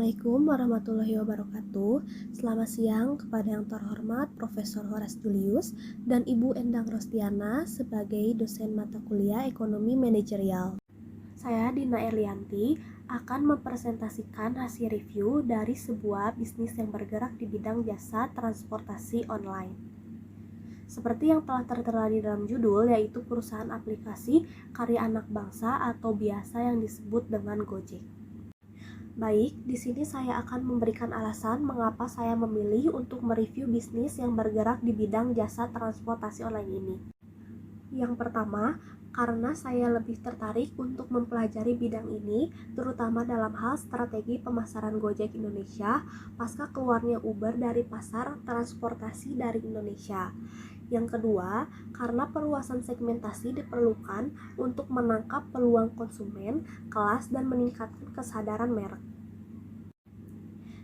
Assalamualaikum warahmatullahi wabarakatuh. Selamat siang kepada yang terhormat Profesor Horas Julius dan Ibu Endang Rostiana sebagai dosen mata kuliah Ekonomi Manajerial. Saya Dina Erlianti akan mempresentasikan hasil review dari sebuah bisnis yang bergerak di bidang jasa transportasi online. Seperti yang telah tertera di dalam judul, yaitu perusahaan aplikasi karya anak bangsa atau biasa yang disebut dengan Gojek. Baik, di sini saya akan memberikan alasan mengapa saya memilih untuk mereview bisnis yang bergerak di bidang jasa transportasi online ini. Yang pertama, karena saya lebih tertarik untuk mempelajari bidang ini, terutama dalam hal strategi pemasaran Gojek Indonesia pasca keluarnya Uber dari pasar transportasi dari Indonesia. Yang kedua, karena perluasan segmentasi diperlukan untuk menangkap peluang konsumen, kelas, dan meningkatkan kesadaran merek.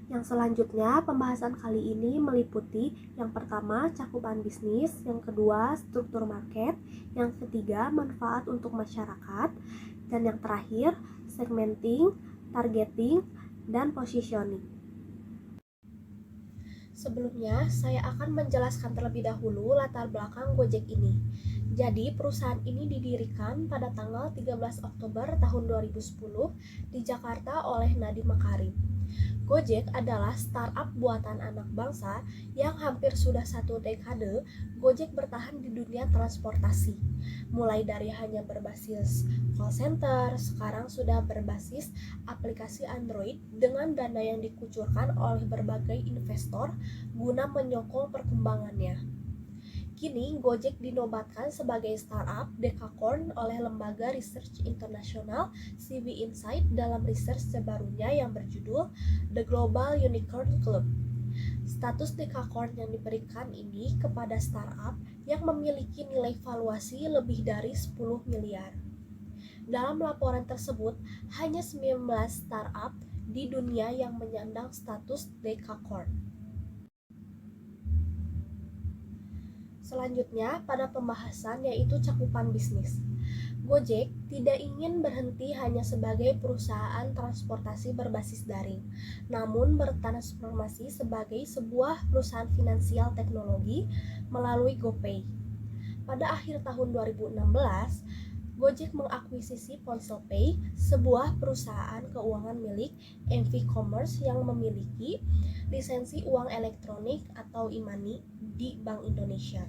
Yang selanjutnya, pembahasan kali ini meliputi yang pertama, cakupan bisnis, yang kedua, struktur market, yang ketiga, manfaat untuk masyarakat, dan yang terakhir, segmenting, targeting, dan positioning. Sebelumnya, saya akan menjelaskan terlebih dahulu latar belakang Gojek ini. Jadi, perusahaan ini didirikan pada tanggal 13 Oktober tahun 2010 di Jakarta oleh Nadiem Makarim. Gojek adalah startup buatan anak bangsa yang hampir sudah 1 dekade Gojek bertahan di dunia transportasi. Mulai dari hanya berbasis call center, sekarang sudah berbasis aplikasi Android dengan dana yang dikucurkan oleh berbagai investor guna menyokong perkembangannya. Kini, Gojek dinobatkan sebagai startup dekakorn oleh lembaga research internasional CB Insight dalam research terbarunya yang berjudul The Global Unicorn Club. Status dekakorn yang diberikan ini kepada startup yang memiliki nilai valuasi lebih dari 10 miliar. Dalam laporan tersebut, hanya 19 startup di dunia yang menyandang status dekakorn. Selanjutnya, pada pembahasan yaitu cakupan bisnis. Gojek tidak ingin berhenti hanya sebagai perusahaan transportasi berbasis daring, namun bertransformasi sebagai sebuah perusahaan finansial teknologi melalui GoPay. Pada akhir tahun 2016, Gojek mengakuisisi PonselPay, sebuah perusahaan keuangan milik MV Commerce yang memiliki lisensi uang elektronik atau e-money di Bank Indonesia.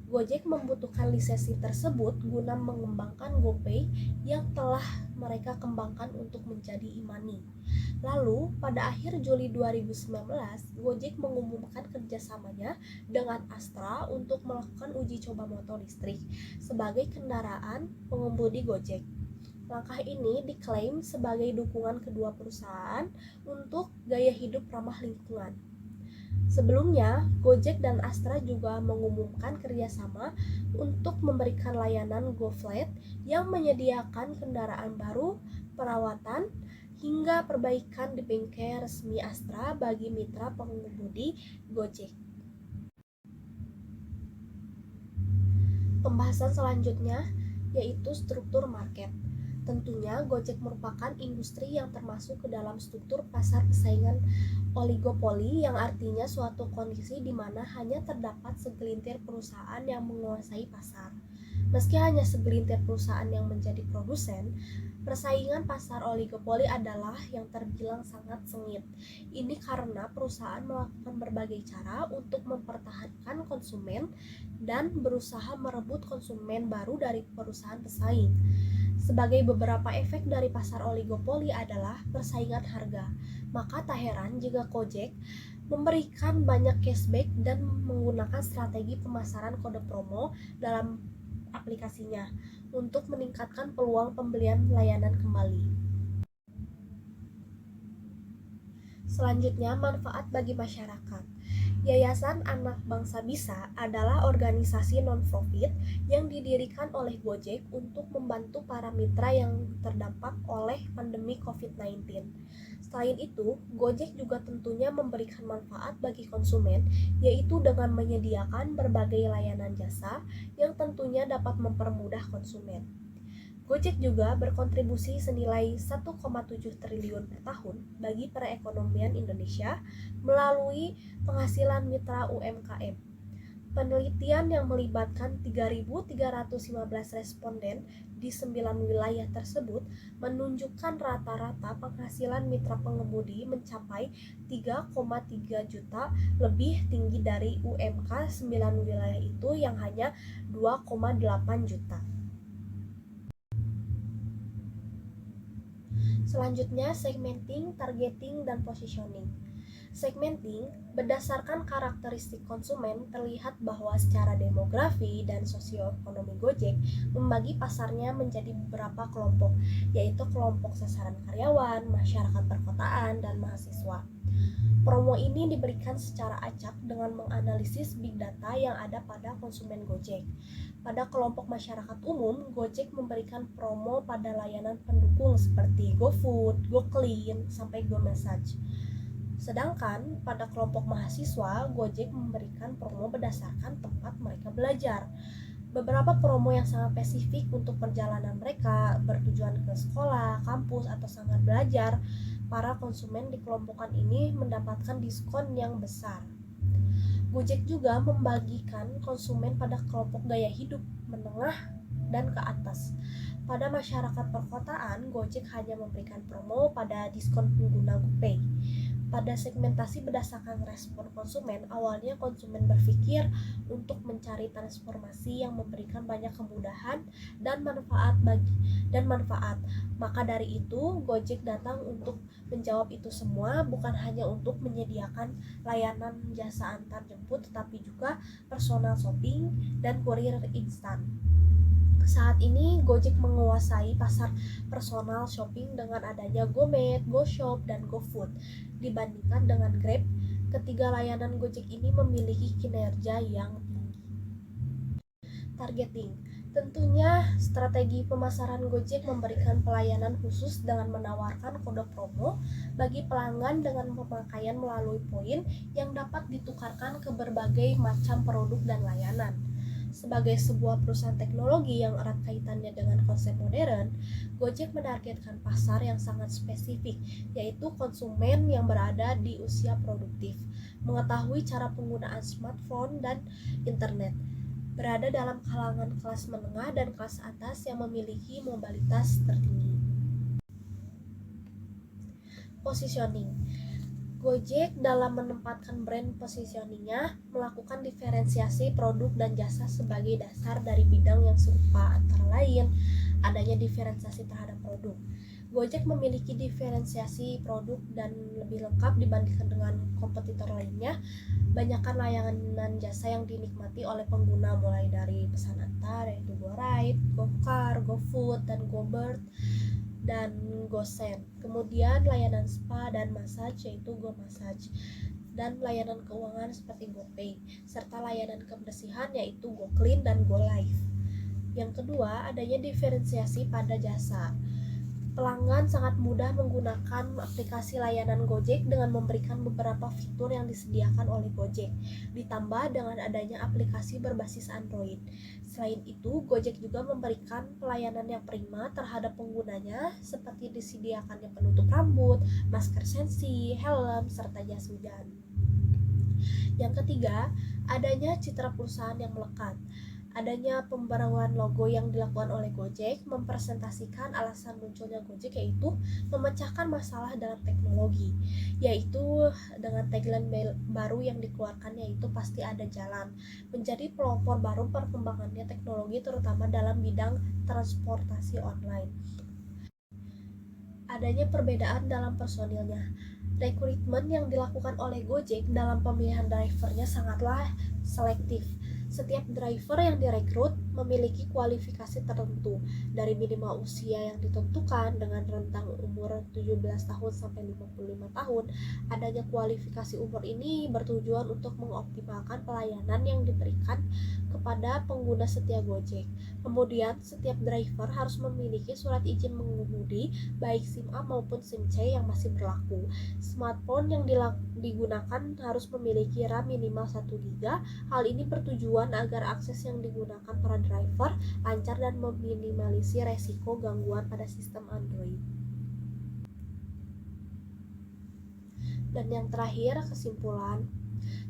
Gojek membutuhkan lisensi tersebut guna mengembangkan GoPay yang telah mereka kembangkan untuk menjadi e-money. Lalu, pada akhir Juli 2019, Gojek mengumumkan kerjasamanya dengan Astra untuk melakukan uji coba motor listrik sebagai kendaraan pengemudi Gojek. Langkah ini diklaim sebagai dukungan kedua perusahaan untuk gaya hidup ramah lingkungan. Sebelumnya, Gojek dan Astra juga mengumumkan kerjasama untuk memberikan layanan GoFleet yang menyediakan kendaraan baru, perawatan, hingga perbaikan di bengkel resmi Astra bagi mitra pengemudi Gojek. Pembahasan selanjutnya yaitu struktur market. Tentunya Gojek merupakan industri yang termasuk ke dalam struktur pasar persaingan oligopoli, yang artinya suatu kondisi di mana hanya terdapat segelintir perusahaan yang menguasai pasar. Meski hanya segelintir perusahaan yang menjadi produsen, persaingan pasar oligopoli adalah yang terbilang sangat sengit. Ini karena perusahaan melakukan berbagai cara untuk mempertahankan konsumen dan berusaha merebut konsumen baru dari perusahaan pesaing. Sebagai beberapa efek dari pasar oligopoli adalah persaingan harga, maka tak heran jika Gojek memberikan banyak cashback dan menggunakan strategi pemasaran kode promo dalam aplikasinya untuk meningkatkan peluang pembelian layanan kembali. Selanjutnya, manfaat bagi masyarakat. Yayasan Anak Bangsa Bisa adalah organisasi non-profit yang didirikan oleh Gojek untuk membantu para mitra yang terdampak oleh pandemi COVID-19. Selain itu, Gojek juga tentunya memberikan manfaat bagi konsumen, yaitu dengan menyediakan berbagai layanan jasa yang tentunya dapat mempermudah konsumen. Gojek juga berkontribusi senilai 1,7 triliun per tahun bagi perekonomian Indonesia melalui penghasilan mitra UMKM. Penelitian yang melibatkan 3.315 responden di 9 wilayah tersebut menunjukkan rata-rata penghasilan mitra pengemudi mencapai 3,3 juta, lebih tinggi dari UMK 9 wilayah itu yang hanya 2,8 juta. Selanjutnya, segmenting, targeting, dan positioning. Segmenting berdasarkan karakteristik konsumen terlihat bahwa secara demografi dan sosioekonomi Gojek membagi pasarnya menjadi beberapa kelompok, yaitu kelompok sasaran karyawan, masyarakat perkotaan, dan mahasiswa. Promo ini diberikan secara acak dengan menganalisis big data yang ada pada konsumen Gojek. Pada kelompok masyarakat umum, Gojek memberikan promo pada layanan pendukung seperti GoFood, GoClean, sampai GoMessage. Sedangkan pada kelompok mahasiswa, Gojek memberikan promo berdasarkan tempat mereka belajar. Beberapa promo yang sangat spesifik untuk perjalanan mereka bertujuan ke sekolah, kampus, atau sangat belajar, para konsumen di kelompokan ini mendapatkan diskon yang besar. Gojek juga membagikan konsumen pada kelompok gaya hidup menengah dan ke atas. Pada masyarakat perkotaan, Gojek hanya memberikan promo pada diskon pengguna GoPay. Pada segmentasi berdasarkan respon konsumen, awalnya konsumen berpikir untuk mencari transformasi yang memberikan banyak kemudahan dan manfaat. Maka dari itu, Gojek datang untuk menjawab itu semua, bukan hanya untuk menyediakan layanan jasa antar jemput, tetapi juga personal shopping dan kurir instan. Saat ini Gojek menguasai pasar personal shopping dengan adanya GoMart, GoShop, dan GoFood. Dibandingkan dengan Grab, ketiga layanan Gojek ini memiliki kinerja yang tinggi. Targeting. Tentunya strategi pemasaran Gojek memberikan pelayanan khusus dengan menawarkan kode promo bagi pelanggan dengan pemakaian melalui poin yang dapat ditukarkan ke berbagai macam produk dan layanan. Sebagai sebuah perusahaan teknologi yang erat kaitannya dengan konsep modern, Gojek menargetkan pasar yang sangat spesifik, yaitu konsumen yang berada di usia produktif, mengetahui cara penggunaan smartphone dan internet, berada dalam kalangan kelas menengah dan kelas atas yang memiliki mobilitas tertinggi. Positioning. Gojek dalam menempatkan brand positioningnya melakukan diferensiasi produk dan jasa sebagai dasar dari bidang yang serupa, antara lain adanya diferensiasi terhadap produk. Gojek memiliki diferensiasi produk dan lebih lengkap dibandingkan dengan kompetitor lainnya. Banyakkan layanan jasa yang dinikmati oleh pengguna mulai dari pesan antar yaitu GoRide, GoCar, GoFood, dan GoBird, dan GoSend. Kemudian layanan spa dan massage yaitu GoMassage, dan layanan keuangan seperti GoPay, serta layanan kebersihan yaitu GoClean dan GoLife. Yang kedua, adanya diferensiasi pada jasa. Pelanggan sangat mudah menggunakan aplikasi layanan Gojek dengan memberikan beberapa fitur yang disediakan oleh Gojek, ditambah dengan adanya aplikasi berbasis Android. Selain itu, Gojek juga memberikan pelayanan yang prima terhadap penggunanya, seperti disediakannya penutup rambut, masker sensi, helm, serta jas hujan. Yang ketiga, adanya citra perusahaan yang melekat. Adanya pembaruan logo yang dilakukan oleh Gojek mempresentasikan alasan munculnya Gojek, yaitu memecahkan masalah dalam teknologi, yaitu dengan tagline baru yang dikeluarkan, yaitu pasti ada jalan, menjadi pelopor baru perkembangannya teknologi terutama dalam bidang transportasi online. Adanya perbedaan dalam personilnya. Rekrutmen yang dilakukan oleh Gojek dalam pemilihan drivernya sangatlah selektif. Setiap driver yang direkrut memiliki kualifikasi tertentu, dari minimal usia yang ditentukan dengan rentang umur 17 tahun sampai 55 tahun. Adanya kualifikasi umur ini bertujuan untuk mengoptimalkan pelayanan yang diberikan kepada pengguna setia Gojek. Kemudian, setiap driver harus memiliki surat izin mengemudi, baik SIM A maupun SIM C yang masih berlaku. Smartphone yang digunakan harus memiliki RAM minimal 1 GB. Hal ini bertujuan tujuan agar akses yang digunakan para driver lancar dan meminimalisir resiko gangguan pada sistem Android. Dan yang terakhir, kesimpulan,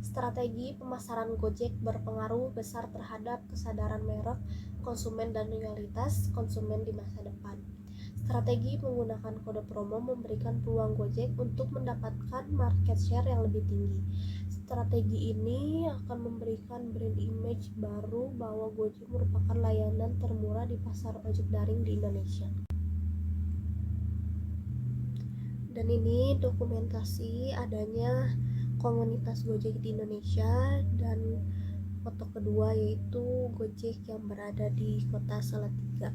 strategi pemasaran Gojek berpengaruh besar terhadap kesadaran merek konsumen dan loyalitas konsumen di masa depan. Strategi menggunakan kode promo memberikan peluang Gojek untuk mendapatkan market share yang lebih tinggi. Strategi ini akan memberikan brand image baru bahwa Gojek merupakan layanan termurah di pasar ojek daring di Indonesia. Dan ini dokumentasi adanya komunitas Gojek di Indonesia, dan foto kedua yaitu Gojek yang berada di kota Salatiga.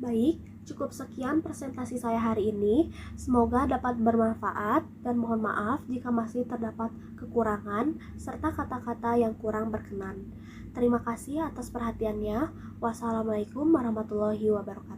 Baik, cukup sekian presentasi saya hari ini. Semoga dapat bermanfaat dan mohon maaf jika masih terdapat kekurangan serta kata-kata yang kurang berkenan. Terima kasih atas perhatiannya. Wassalamualaikum warahmatullahi wabarakatuh.